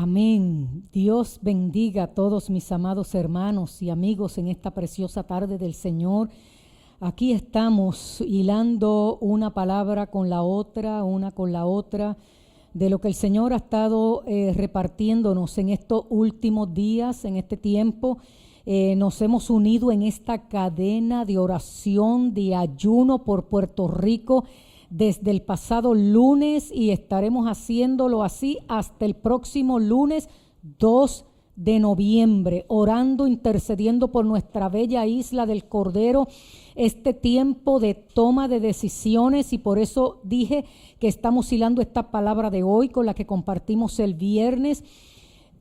Amén. Dios bendiga a todos mis amados hermanos y amigos en esta preciosa tarde del Señor. Aquí estamos hilando una palabra con la otra, una con la otra, de lo que el Señor ha estado repartiéndonos en estos últimos días, en este tiempo. Nos hemos unido en esta cadena de oración, de ayuno por Puerto Rico desde el pasado lunes y estaremos haciéndolo así hasta el próximo lunes 2 de noviembre, orando, intercediendo por nuestra bella isla del Cordero, este tiempo de toma de decisiones, y por eso dije que estamos hilando esta palabra de hoy con la que compartimos el viernes.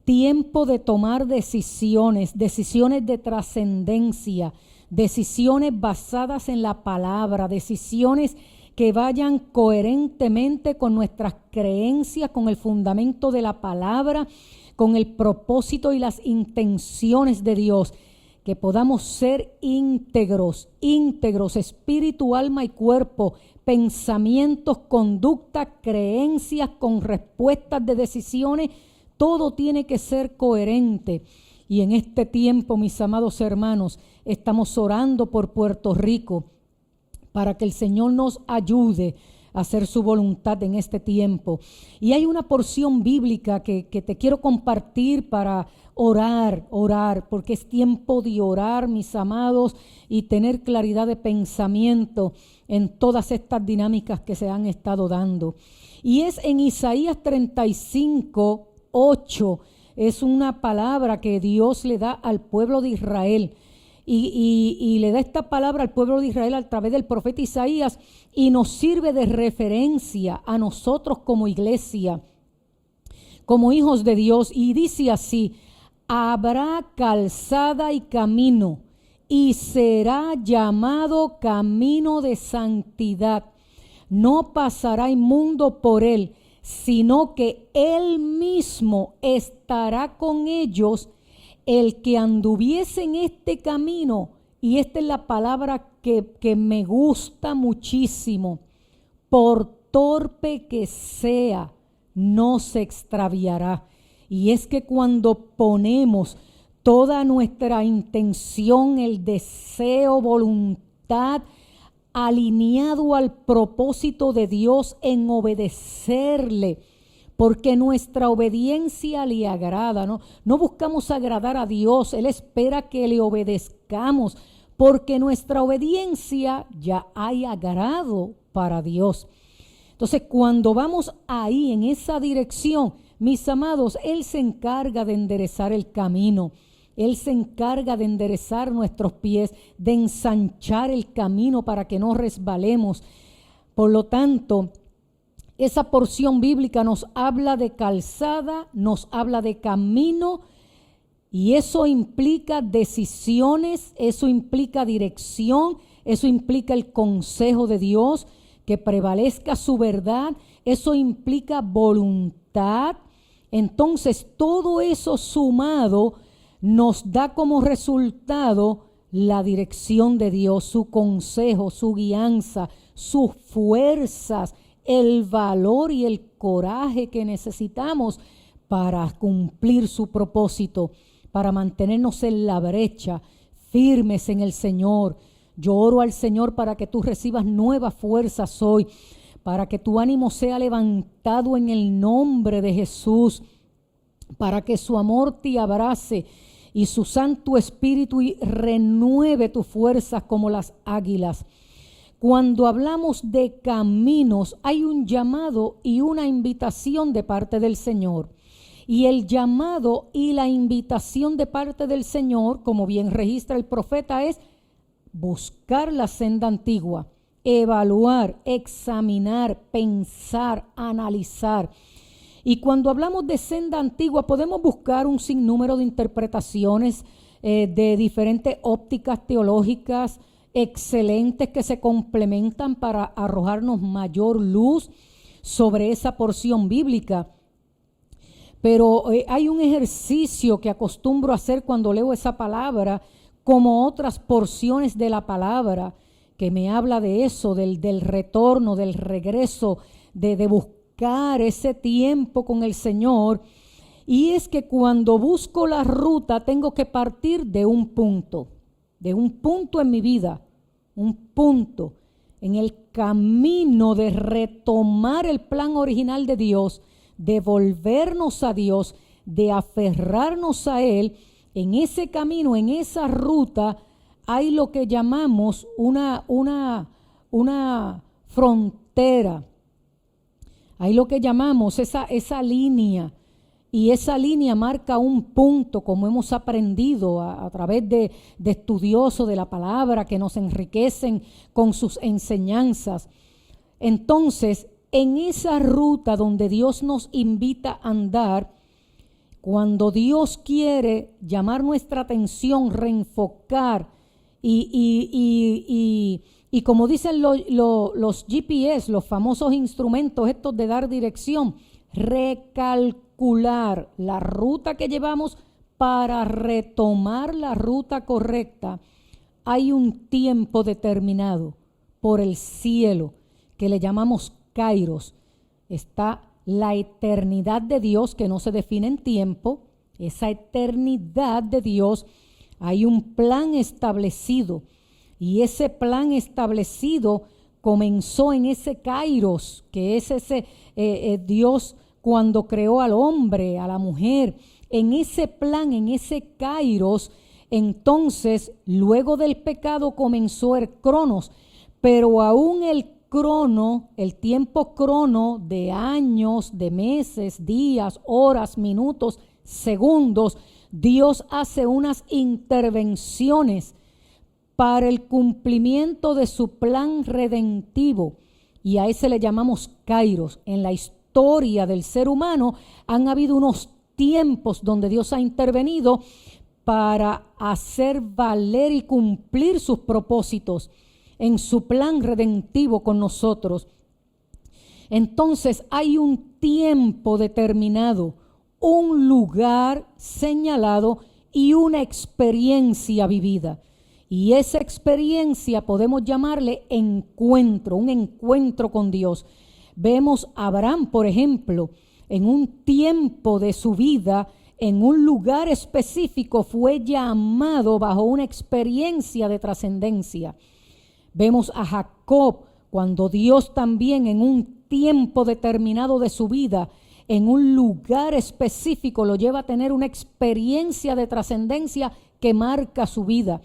Tiempo de tomar decisiones, decisiones de trascendencia, decisiones basadas en la palabra, decisiones que vayan coherentemente con nuestras creencias, con el fundamento de la palabra, con el propósito y las intenciones de Dios, que podamos ser íntegros, espíritu, alma y cuerpo, pensamientos, conducta, creencias, con respuestas de decisiones. Todo tiene que ser coherente. Y en este tiempo, mis amados hermanos, estamos orando por Puerto Rico para que el Señor nos ayude a hacer su voluntad en este tiempo. Y hay una porción bíblica que te quiero compartir para orar, porque es tiempo de orar, mis amados, y tener claridad de pensamiento en todas estas dinámicas que se han estado dando. Y es en Isaías 35:8, es una palabra que Dios le da al pueblo de Israel. Y le da esta palabra al pueblo de Israel a través del profeta Isaías, y nos sirve de referencia a nosotros como iglesia, como hijos de Dios. Y dice así: habrá calzada y camino, y será llamado camino de santidad. No pasará inmundo por él, sino que él mismo estará con ellos. El que anduviese en este camino, y esta es la palabra que me gusta muchísimo, por torpe que sea, no se extraviará. Y es que cuando ponemos toda nuestra intención, el deseo, voluntad, alineado al propósito de Dios en obedecerle, porque nuestra obediencia le agrada, no buscamos agradar a Dios, Él espera que le obedezcamos, porque nuestra obediencia ya hay agrado para Dios. Entonces, cuando vamos ahí en esa dirección, mis amados, Él se encarga de enderezar el camino, Él se encarga de enderezar nuestros pies, de ensanchar el camino para que no resbalemos. Por lo tanto, esa porción bíblica nos habla de calzada, nos habla de camino, y eso implica decisiones, eso implica dirección, eso implica el consejo de Dios, que prevalezca su verdad, eso implica voluntad. Entonces, todo eso sumado nos da como resultado la dirección de Dios, su consejo, su guianza, sus fuerzas, el valor y el coraje que necesitamos para cumplir su propósito, para mantenernos en la brecha, firmes en el Señor. Yo oro al Señor para que tú recibas nuevas fuerzas hoy, para que tu ánimo sea levantado en el nombre de Jesús, para que su amor te abrace y su Santo Espíritu renueve tus fuerzas como las águilas. Cuando hablamos de caminos, hay un llamado y una invitación de parte del Señor. Y el llamado y la invitación de parte del Señor, como bien registra el profeta, es buscar la senda antigua, evaluar, examinar, pensar, analizar. Y cuando hablamos de senda antigua, podemos buscar un sinnúmero de interpretaciones de diferentes ópticas teológicas, excelentes, que se complementan para arrojarnos mayor luz sobre esa porción bíblica. Pero hay un ejercicio que acostumbro a hacer cuando leo esa palabra, como otras porciones de la palabra, que me habla de eso, del retorno, del regreso, de buscar ese tiempo con el Señor. y es que cuando busco la ruta tengo que partir de un punto en mi vida, un punto en el camino de retomar el plan original de Dios, de volvernos a Dios, de aferrarnos a Él. En ese camino, en esa ruta, hay lo que llamamos una frontera. Hay lo que llamamos esa línea. Y esa línea marca un punto, como hemos aprendido a través de estudiosos de la palabra que nos enriquecen con sus enseñanzas. Entonces, en esa ruta donde Dios nos invita a andar, cuando Dios quiere llamar nuestra atención, reenfocar y como dicen los GPS, los famosos instrumentos estos de dar dirección, recalcular la ruta que llevamos para retomar la ruta correcta, hay un tiempo determinado por el cielo que le llamamos Kairos. Está la eternidad de Dios que no se define en tiempo. Esa eternidad de Dios, hay un plan establecido y ese plan establecido comenzó en ese Kairos, que es ese Dios cuando creó al hombre, a la mujer. En ese plan, en ese Kairos, entonces luego del pecado comenzó el Cronos, pero aún el crono, el tiempo crono de años, de meses, días, horas, minutos, segundos, Dios hace unas intervenciones para el cumplimiento de su plan redentivo y a ese le llamamos Kairos. En la historia del ser humano han habido unos tiempos donde Dios ha intervenido para hacer valer y cumplir sus propósitos en su plan redentivo con nosotros. Entonces hay un tiempo determinado, un lugar señalado y una experiencia vivida. Y esa experiencia podemos llamarle encuentro, un encuentro con Dios. Vemos a Abraham, por ejemplo, en un tiempo de su vida, en un lugar específico, fue llamado bajo una experiencia de trascendencia. Vemos a Jacob cuando Dios también en un tiempo determinado de su vida, en un lugar específico, lo lleva a tener una experiencia de trascendencia que marca su vida.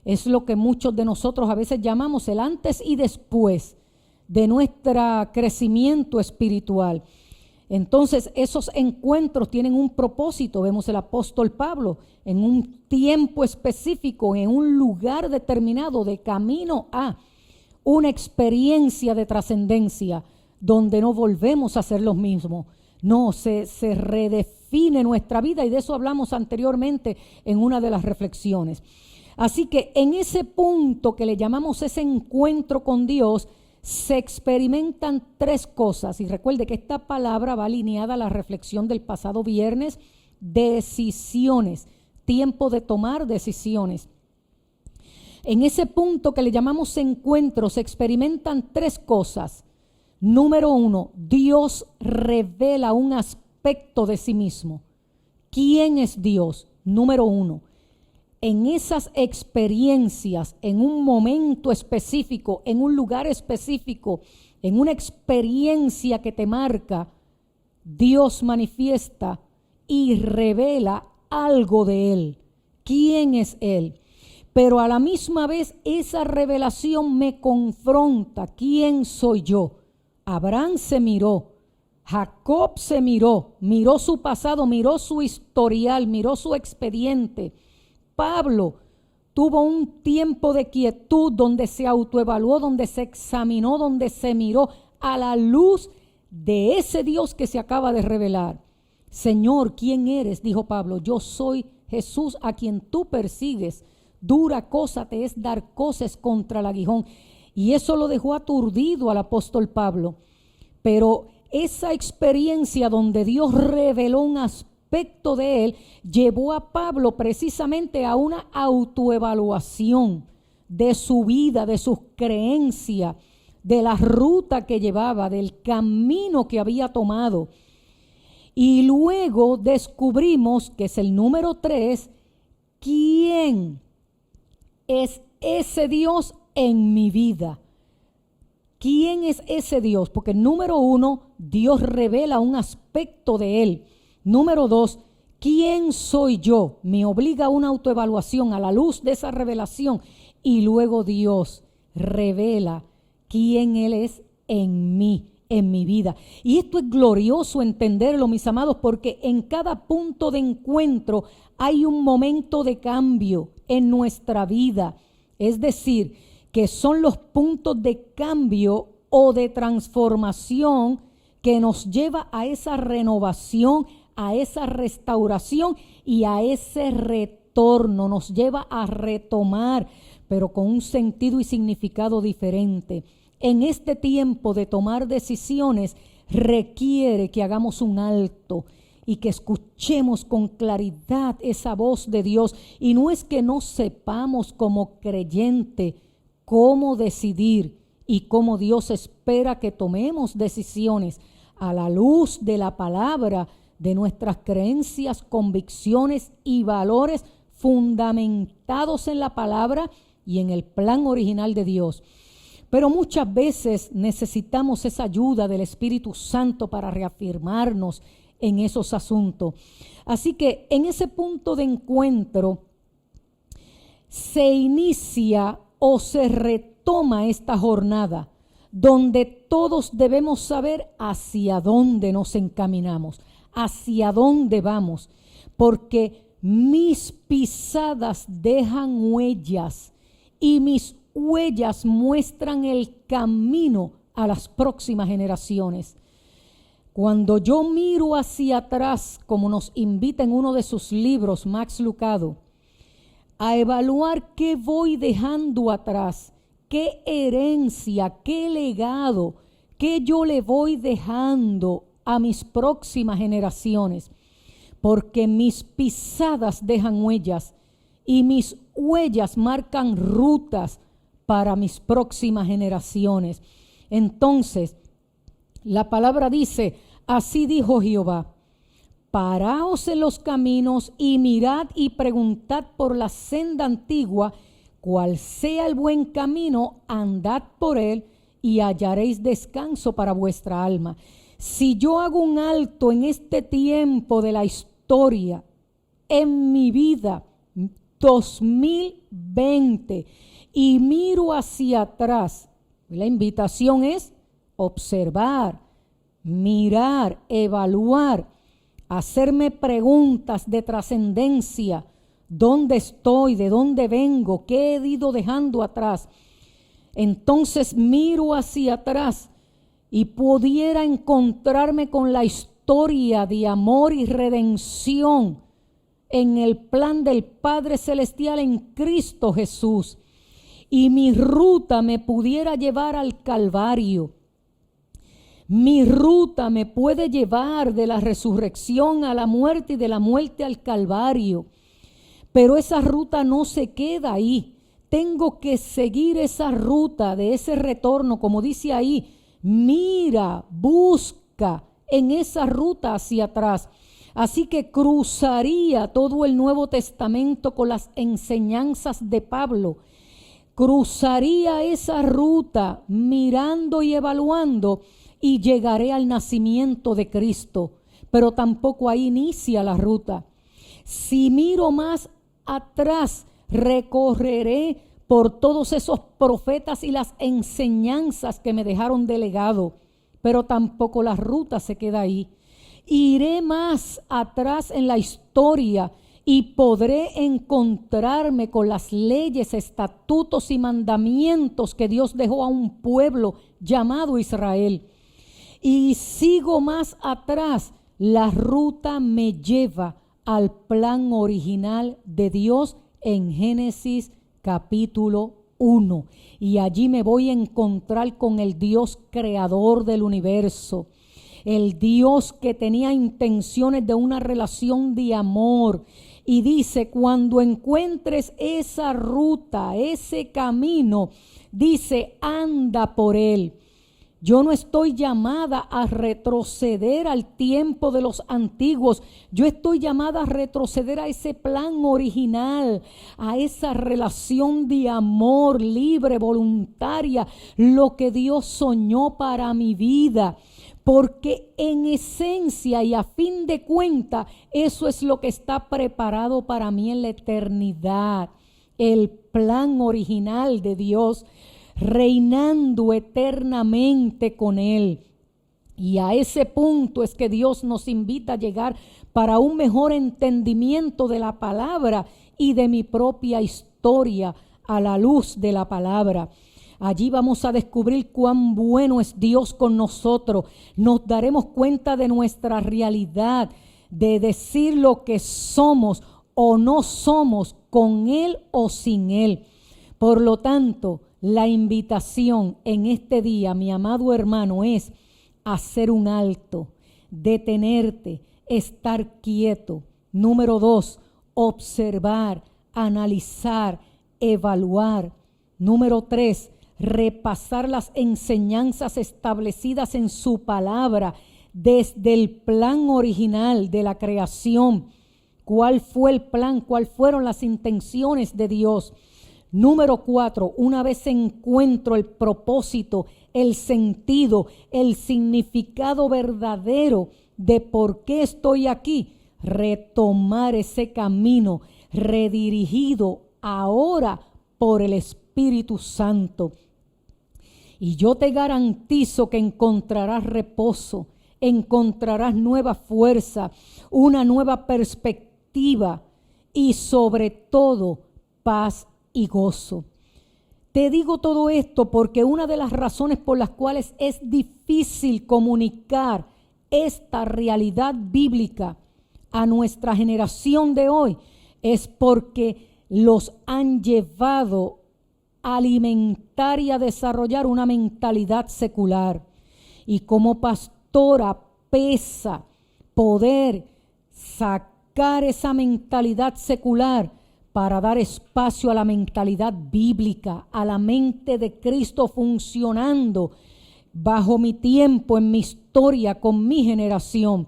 Es lo que muchos de nosotros a veces llamamos el antes y después de nuestro crecimiento espiritual. Entonces esos encuentros tienen un propósito. Vemos el apóstol Pablo en un tiempo específico, en un lugar determinado, de camino a una experiencia de trascendencia donde no volvemos a ser los mismos. No, se redefine nuestra vida y de eso hablamos anteriormente en una de las reflexiones. Así que en ese punto que le llamamos ese encuentro con Dios, se experimentan tres cosas. Y recuerde que esta palabra va alineada a la reflexión del pasado viernes: decisiones, tiempo de tomar decisiones. En ese punto que le llamamos encuentro se experimentan tres cosas. Número uno, Dios revela un aspecto de sí mismo. ¿Quién es Dios? Número uno. En esas experiencias, en un momento específico, en un lugar específico, en una experiencia que te marca, Dios manifiesta y revela algo de Él. ¿Quién es Él? Pero a la misma vez esa revelación me confronta. ¿Quién soy yo? Abraham se miró, Jacob se miró su pasado, miró su historial, miró su expediente. Pablo tuvo un tiempo de quietud donde se autoevaluó, donde se examinó, donde se miró a la luz de ese Dios que se acaba de revelar. Señor, ¿quién eres? Dijo Pablo. Yo soy Jesús a quien tú persigues. Dura cosa te es dar coces contra el aguijón. Y eso lo dejó aturdido al apóstol Pablo. Pero esa experiencia donde Dios reveló un aspecto de él, llevó a Pablo precisamente a una autoevaluación de su vida, de sus creencias, de la ruta que llevaba, del camino que había tomado. Y luego descubrimos, que es el número 3, ¿quién es ese Dios en mi vida? ¿Quién es ese Dios? Porque número 1, Dios revela un aspecto de Él. Número 2, ¿quién soy yo? Me obliga a una autoevaluación a la luz de esa revelación. Y luego Dios revela quién Él es en mí, en mi vida. Y esto es glorioso entenderlo, mis amados, porque en cada punto de encuentro hay un momento de cambio en nuestra vida. Es decir, que son los puntos de cambio o de transformación que nos lleva a esa renovación, a esa restauración y a ese retorno. Nos lleva a retomar, pero con un sentido y significado diferente. En este tiempo de tomar decisiones requiere que hagamos un alto y que escuchemos con claridad esa voz de Dios. Y no es que no sepamos como creyente cómo decidir y cómo Dios espera que tomemos decisiones a la luz de la palabra, de nuestras creencias, convicciones y valores fundamentados en la palabra y en el plan original de Dios. Pero muchas veces necesitamos esa ayuda del Espíritu Santo para reafirmarnos en esos asuntos. Así que en ese punto de encuentro se inicia o se retoma esta jornada donde todos debemos saber hacia dónde nos encaminamos, hacia dónde vamos, porque mis pisadas dejan huellas y mis huellas muestran el camino a las próximas generaciones. Cuando yo miro hacia atrás, como nos invita en uno de sus libros Max Lucado, a evaluar qué voy dejando atrás, qué herencia, qué legado, qué yo le voy dejando a mis próximas generaciones, porque mis pisadas dejan huellas y mis huellas marcan rutas para mis próximas generaciones. Entonces, la palabra dice, así dijo Jehová, paraos en los caminos y mirad y preguntad por la senda antigua, cuál sea el buen camino, andad por él y hallaréis descanso para vuestra alma. Si yo hago un alto en este tiempo de la historia, en mi vida, 2020, y miro hacia atrás, la invitación es observar, mirar, evaluar, hacerme preguntas de trascendencia. ¿Dónde estoy? ¿De dónde vengo? ¿Qué he ido dejando atrás? Entonces miro hacia atrás y pudiera encontrarme con la historia de amor y redención en el plan del Padre Celestial en Cristo Jesús. Y mi ruta me pudiera llevar al Calvario. Mi ruta me puede llevar de la resurrección a la muerte y de la muerte al Calvario. Pero esa ruta no se queda ahí. Tengo que seguir esa ruta de ese retorno, como dice ahí. Mira, busca en esa ruta hacia atrás. Así que cruzaría todo el Nuevo Testamento con las enseñanzas de Pablo. Cruzaría esa ruta mirando y evaluando y llegaré al nacimiento de Cristo. Pero tampoco ahí inicia la ruta. Si miro más atrás, recorreré por todos esos profetas y las enseñanzas que me dejaron de legado. Pero tampoco la ruta se queda ahí. Iré más atrás en la historia y podré encontrarme con las leyes, estatutos y mandamientos que Dios dejó a un pueblo llamado Israel. Y sigo más atrás, la ruta me lleva al plan original de Dios en Génesis capítulo 1. Y allí me voy a encontrar con el Dios creador del universo. El Dios que tenía intenciones de una relación de amor. Y dice, cuando encuentres esa ruta, ese camino, dice, anda por él. Yo no estoy llamada a retroceder al tiempo de los antiguos. Yo estoy llamada a retroceder a ese plan original, a esa relación de amor libre, voluntaria, lo que Dios soñó para mi vida. Porque en esencia y a fin de cuentas, eso es lo que está preparado para mí en la eternidad. El plan original de Dios, reinando eternamente con Él. Y a ese punto es que Dios nos invita a llegar para un mejor entendimiento de la palabra y de mi propia historia a la luz de la palabra. Allí vamos a descubrir cuán bueno es Dios con nosotros. Nos daremos cuenta de nuestra realidad, de decir lo que somos o no somos, con Él o sin Él. Por lo tanto, la invitación en este día, mi amado hermano, es hacer un alto, detenerte, estar quieto. Número 2, observar, analizar, evaluar. Número 3, repasar las enseñanzas establecidas en su palabra desde el plan original de la creación. ¿Cuál fue el plan? ¿Cuáles fueron las intenciones de Dios? Número 4, una vez encuentro el propósito, el sentido, el significado verdadero de por qué estoy aquí, retomar ese camino redirigido ahora por el Espíritu Santo. Y yo te garantizo que encontrarás reposo, encontrarás nueva fuerza, una nueva perspectiva y sobre todo paz y gozo. Te digo todo esto porque una de las razones por las cuales es difícil comunicar esta realidad bíblica a nuestra generación de hoy es porque los han llevado a alimentar y a desarrollar una mentalidad secular. Y como pastora pesa poder sacar esa mentalidad secular para dar espacio a la mentalidad bíblica, a la mente de Cristo funcionando bajo mi tiempo, en mi historia, con mi generación.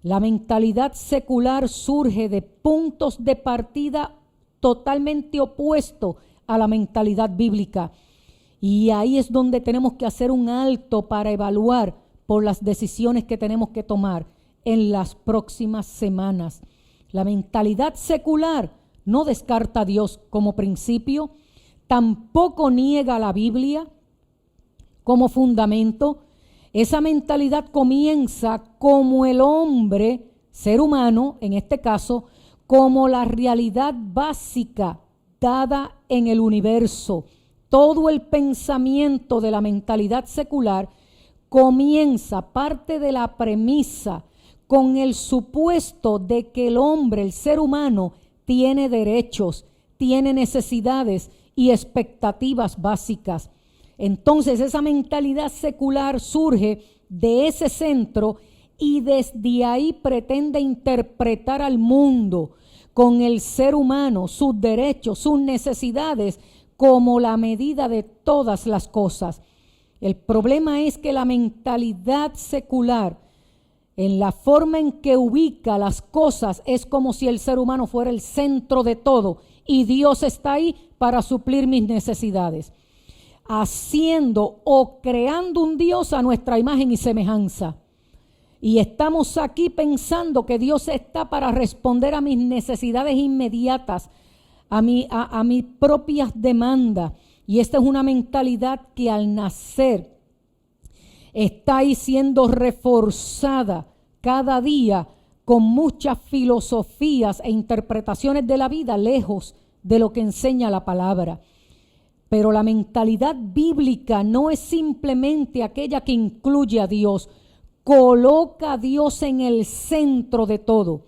La mentalidad secular surge de puntos de partida totalmente opuestos a la mentalidad bíblica. Y ahí es donde tenemos que hacer un alto para evaluar por las decisiones que tenemos que tomar en las próximas semanas. La mentalidad secular no descarta a Dios como principio, tampoco niega la Biblia como fundamento. Esa mentalidad comienza como el hombre, ser humano, en este caso, como la realidad básica dada en el universo. Todo el pensamiento de la mentalidad secular comienza, parte de la premisa, con el supuesto de que el hombre, el ser humano, tiene derechos, tiene necesidades y expectativas básicas. Entonces esa mentalidad secular surge de ese centro y desde ahí pretende interpretar al mundo con el ser humano, sus derechos, sus necesidades, como la medida de todas las cosas. El problema es que la mentalidad secular, en la forma en que ubica las cosas, es como si el ser humano fuera el centro de todo y Dios está ahí para suplir mis necesidades, haciendo o creando un Dios a nuestra imagen y semejanza. Y estamos aquí pensando que Dios está para responder a mis necesidades inmediatas, a mis propias demandas. Y esta es una mentalidad que al nacer está ahí siendo reforzada cada día con muchas filosofías e interpretaciones de la vida lejos de lo que enseña la palabra. Pero la mentalidad bíblica no es simplemente aquella que incluye a Dios, coloca a Dios en el centro de todo.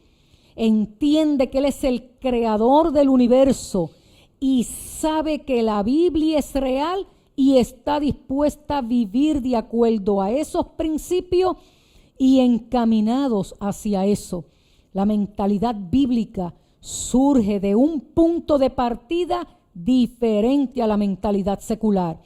Entiende que Él es el creador del universo y sabe que la Biblia es real y está dispuesta a vivir de acuerdo a esos principios y encaminados hacia eso. La mentalidad bíblica surge de un punto de partida diferente a la mentalidad secular.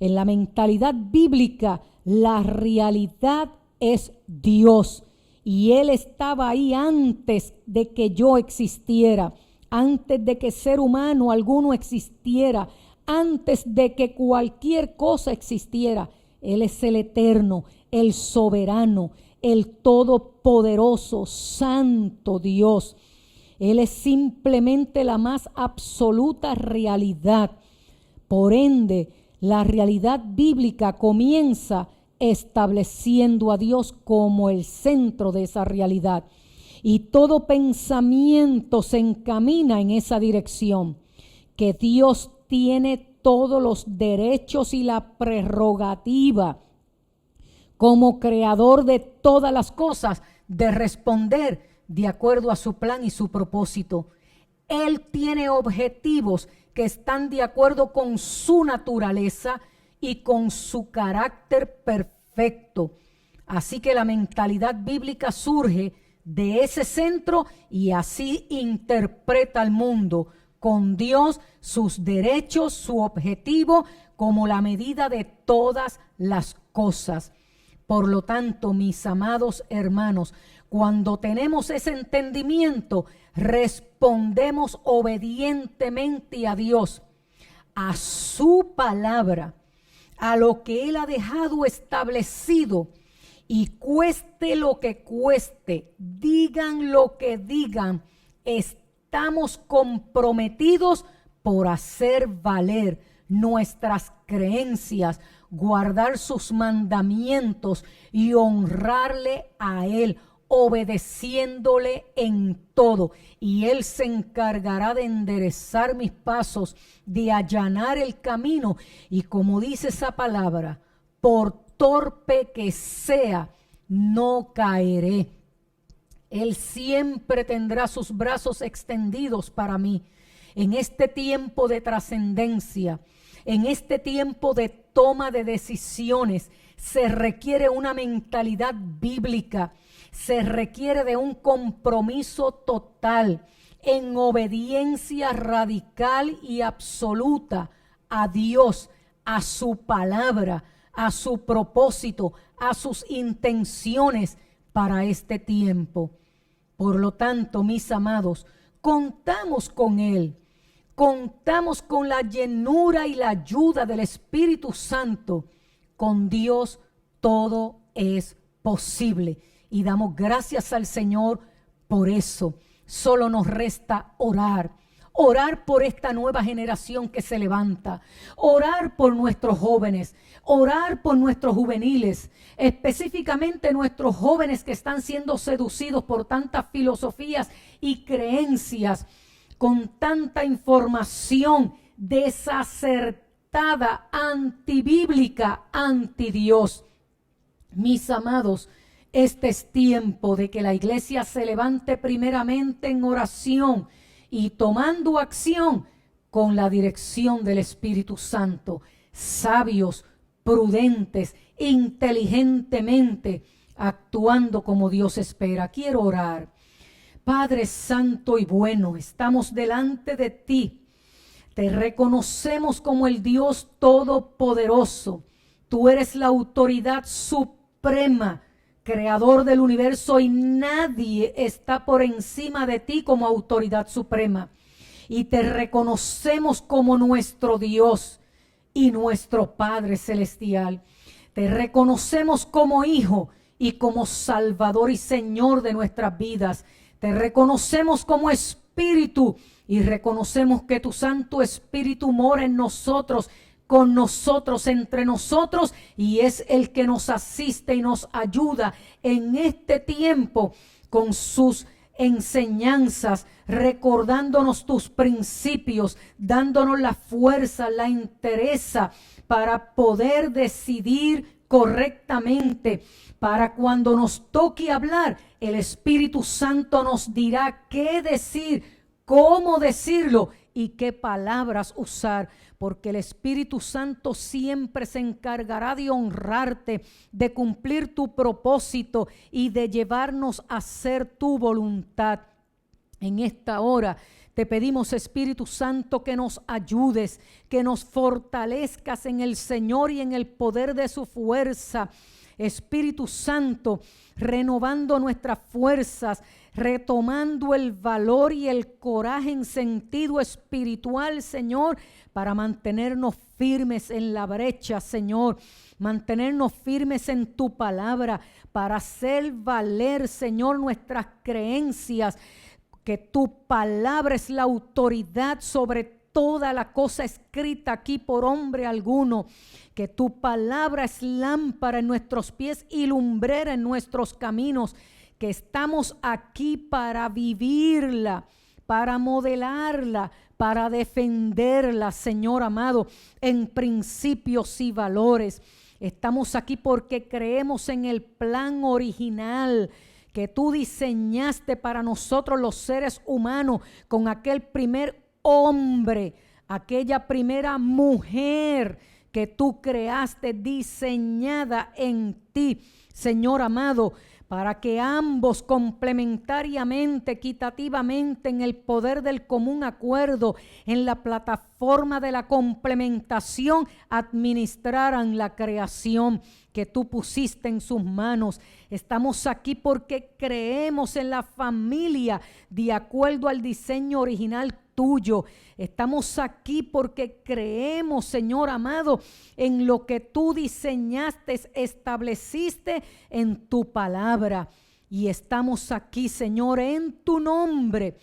En la mentalidad bíblica, la realidad es Dios. Y Él estaba ahí antes de que yo existiera, antes de que ser humano alguno existiera, antes de que cualquier cosa existiera. Él es el eterno, el soberano, el todopoderoso, santo Dios. Él es simplemente la más absoluta realidad. Por ende, la realidad bíblica comienza estableciendo a Dios como el centro de esa realidad. Y todo pensamiento se encamina en esa dirección, que Dios tiene todos los derechos y la prerrogativa como creador de todas las cosas de responder de acuerdo a su plan y su propósito. Él tiene objetivos que están de acuerdo con su naturaleza y con su carácter perfecto. Así que la mentalidad bíblica surge de ese centro y así interpreta al mundo, con Dios, sus derechos, su objetivo, como la medida de todas las cosas. Por lo tanto, mis amados hermanos, cuando tenemos ese entendimiento, respondemos obedientemente a Dios, a su palabra, a lo que Él ha dejado establecido, y cueste lo que cueste, digan lo que digan, estamos comprometidos por hacer valer nuestras creencias, guardar sus mandamientos y honrarle a Él, obedeciéndole en todo. Y Él se encargará de enderezar mis pasos, de allanar el camino. Y como dice esa palabra, por torpe que sea, no caeré. Él siempre tendrá sus brazos extendidos para mí. En este tiempo de trascendencia, en este tiempo de toma de decisiones, se requiere una mentalidad bíblica, se requiere de un compromiso total, en obediencia radical y absoluta a Dios, a su palabra, a su propósito, a sus intenciones para este tiempo. Por lo tanto, mis amados, contamos con Él, contamos con la llenura y la ayuda del Espíritu Santo. Con Dios todo es posible y damos gracias al Señor por eso. Solo nos resta orar. Orar por esta nueva generación que se levanta, orar por nuestros jóvenes, orar por nuestros juveniles, específicamente nuestros jóvenes que están siendo seducidos por tantas filosofías y creencias, con tanta información desacertada, antibíblica, anti Dios. Mis amados, este es tiempo de que la iglesia se levante primeramente en oración y tomando acción con la dirección del Espíritu Santo, sabios, prudentes, inteligentemente, actuando como Dios espera. Quiero orar. Padre Santo y bueno, estamos delante de ti. Te reconocemos como el Dios Todopoderoso. Tú eres la autoridad suprema, creador del universo, y nadie está por encima de ti como autoridad suprema. Y te reconocemos como nuestro Dios y nuestro Padre celestial. Te reconocemos como Hijo y como Salvador y Señor de nuestras vidas. Te reconocemos como Espíritu y reconocemos que tu Santo Espíritu mora en nosotros, con nosotros, entre nosotros, y es el que nos asiste y nos ayuda en este tiempo con sus enseñanzas, recordándonos tus principios, dándonos la fuerza, la entereza para poder decidir correctamente, para cuando nos toque hablar, el Espíritu Santo nos dirá qué decir, cómo decirlo y qué palabras usar, porque el Espíritu Santo siempre se encargará de honrarte, de cumplir tu propósito y de llevarnos a hacer tu voluntad. En esta hora te pedimos, Espíritu Santo, que nos ayudes, que nos fortalezcas en el Señor y en el poder de su fuerza. Espíritu Santo, renovando nuestras fuerzas, retomando el valor y el coraje en sentido espiritual, Señor, para mantenernos firmes en la brecha, Señor, mantenernos firmes en tu palabra, para hacer valer, Señor, nuestras creencias, que tu palabra es la autoridad sobre toda la cosa escrita aquí por hombre alguno, que tu palabra es lámpara en nuestros pies y lumbrera en nuestros caminos, que estamos aquí para vivirla, para modelarla, para defenderla, Señor amado, en principios y valores. Estamos aquí porque creemos en el plan original que tú diseñaste para nosotros los seres humanos, con aquel primer hombre, aquella primera mujer que tú creaste, diseñada en ti, Señor amado, para que ambos complementariamente, equitativamente, en el poder del común acuerdo, en la plataforma de la complementación, administraran la creación que tú pusiste en sus manos. Estamos aquí porque creemos en la familia de acuerdo al diseño original tuyo. Estamos aquí porque creemos, Señor amado, en lo que tú diseñaste, estableciste en tu palabra. Y estamos aquí, Señor, en tu nombre,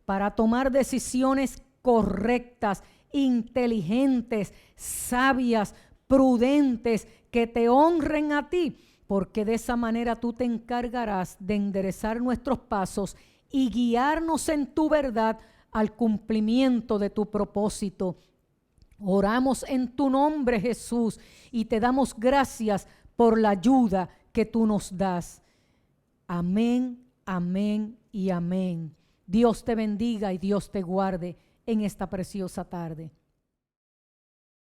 para tomar decisiones correctas, inteligentes, sabias, prudentes, que te honren a ti, porque de esa manera tú te encargarás de enderezar nuestros pasos y guiarnos en tu verdad al cumplimiento de tu propósito. Oramos en tu nombre, Jesús, y te damos gracias por la ayuda que tú nos das. Amén, amén y amén. Dios te bendiga y Dios te guarde en esta preciosa tarde.